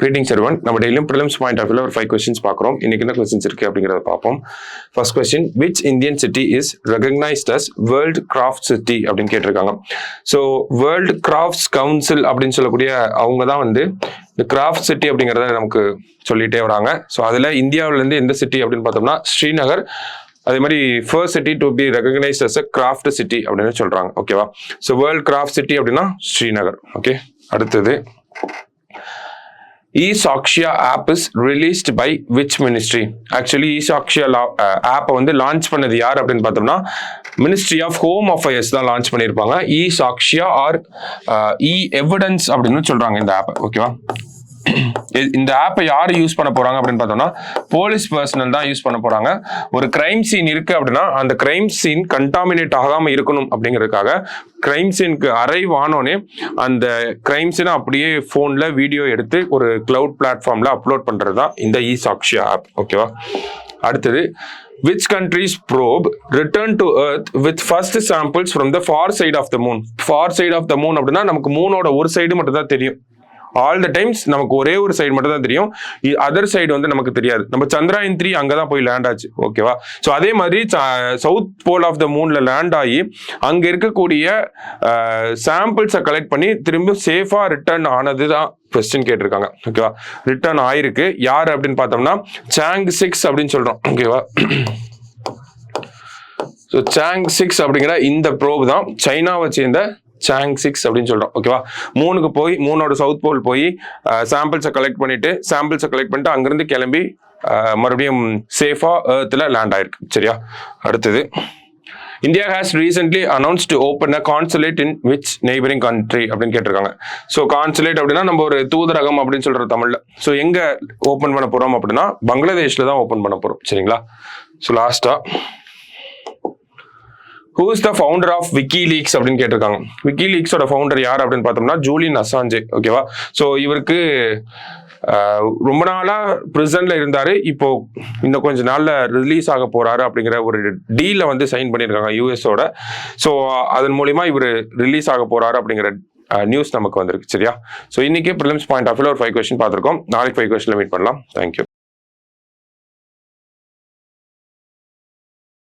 Greetings everyone. நம்ம டெய்லியும் prelims point of view ஒரு 5 questions பார்க்குறோம். இன்னைக்கு என்ன questions இருக்கு அப்படிங்கறத பார்ப்போம். First question, which Indian city is recognized as World Craft City அப்படின்னு கேட்டிருக்காங்க. So World Crafts Council அப்படின்னு சொல்லக்கூடிய அவங்க தான் வந்து இந்த கிராஃப்ட் சிட்டி அப்படிங்கிறத நமக்கு சொல்லிட்டே வராங்க. ஸோ அதில் இந்தியாவிலேருந்து எந்த சிட்டி அப்படின்னு பார்த்தோம்னா ஸ்ரீநகர், அதே மாதிரி first city to be recognised as a craft city அப்படின்னு சொல்றாங்க. ஓகேவா? ஸோ வேர்ல்ட் கிராஃப்ட் சிட்டி அப்படின்னா ஸ்ரீநகர். ஓகே, அடுத்தது eSakshya app is released by which ministry? Actually eSakshya app வந்து லான்ச் பண்ணது யார் அப்படின்னு பார்த்தோம்னா மினிஸ்ட்ரி ஆஃப் ஹோம் அஃபேர்ஸ் தான் லான்ச் பண்ணியிருப்பாங்க. eSakshya ஆர் evidence அப்படின்னு சொல்றாங்க இந்த ஆப். ஓகேவா? இந்த ஆப்பை யார் யூஸ் பண்ண போறாங்க அப்படின்னு பார்த்தோம்னா போலீஸ் பர்சனல் தான் யூஸ் பண்ண போறாங்க. ஒரு கிரைம் சீன் இருக்கு அப்படின்னா அந்த கிரைம் சீன் கண்டாமினேட் ஆகாம இருக்கணும் அப்படிங்கிறதுக்காக கிரைம் சீனுக்கு அரைவ் ஆனோடனே அந்த கிரைம் சீனை அப்படியே போன்ல வீடியோ எடுத்து ஒரு கிளவுட் பிளாட்ஃபார்ம்ல அப்லோட் பண்றது தான் இந்த eSakshya ஆப். ஓகேவா? அடுத்தது, which country's probe returned to earth with first samples from the far side of the moon? far side of the moon அப்படின்னா நமக்கு மூனோட ஒரு சைடு மட்டும் தான் தெரியும். ஆல் த டைம்ஸ் நமக்கு ஒரே ஒரு சைடு மட்டும் தான் தெரியும், அதர் சைடு வந்து நமக்கு தெரியாது. நம்ம சந்திராயன் 3 அங்கதான் போய் லேண்ட் ஆச்சு. ஓகேவா? ஸோ அதே மாதிரி சவுத் போல் ஆஃப் த மூன்ல லேண்ட் ஆகி அங்க இருக்கக்கூடிய சாம்பிள்ஸை கலெக்ட் பண்ணி திரும்ப சேஃபா ரிட்டர்ன் ஆனது தான் கொஸ்டின் கேட்டிருக்காங்க. ஓகேவா? ரிட்டர்ன் ஆயிருக்கு. யார் அப்படின்னு பார்த்தோம்னா சாங் 6 அப்படின்னு சொல்றோம். ஓகேவா? ஸோ சாங் 6 அப்படிங்கிற இந்த ப்ரோப் தான் சைனாவை சேர்ந்த சாங் 6 அப்படின்னு சொல்றோம். ஓகேவா? மூணுக்கு போய் மூணோட சவுத் போல் போய் சாம்பிள்ஸை கலெக்ட் பண்ணிட்டு அங்கிருந்து கிளம்பி மறுபடியும் சேஃபா எர்த்ல லேண்ட் ஆயிருக்கு. சரியா? அடுத்தது, India has recently announced to open a consulate in which neighbouring country அப்படின்னு கேட்டிருக்காங்க. ஸோ கான்சுலேட் அப்படின்னா நம்ம ஒரு தூதரகம் அப்படின்னு சொல்ற தமிழ்ல. ஸோ எங்க ஓப்பன் பண்ண போறோம் அப்படின்னா பங்களாதேஷ்ல தான் ஓப்பன் பண்ண போறோம். சரிங்களா? ஸோ லாஸ்டா, who is the founder of WikiLeaks அப்படின்னு கேட்டிருக்காங்க. WikiLeaksோட ஃபவுண்டர் யார் அப்படின்னு பார்த்தோம்னா ஜூலியன் அசாஞ்சே. ஓகேவா? ஸோ இவருக்கு ரொம்ப நாளா பிரிசன்ல இருந்தாரு. இப்போ இன்னும் கொஞ்ச நாள்ல ரிலீஸ் ஆக போறாரு அப்படிங்கிற ஒரு டீல வந்து சைன் பண்ணியிருக்காங்க யூஎஸோட. ஸோ அதன் மூலியமா இவர் ரிலீஸ் ஆக போறாரு அப்படிங்கிற நியூஸ் நமக்கு வந்திருக்கு. சரியா? ஸோ இன்னைக்கு ப்ரிலிம்ஸ் பாயிண்ட் ஆஃப் வியூல ஒரு 5 கொஸ்டின் பார்த்துருக்கோம். நாளைக்கு 5 கொஸ்டின்ல மீட் பண்ணலாம். தேங்க்யூ.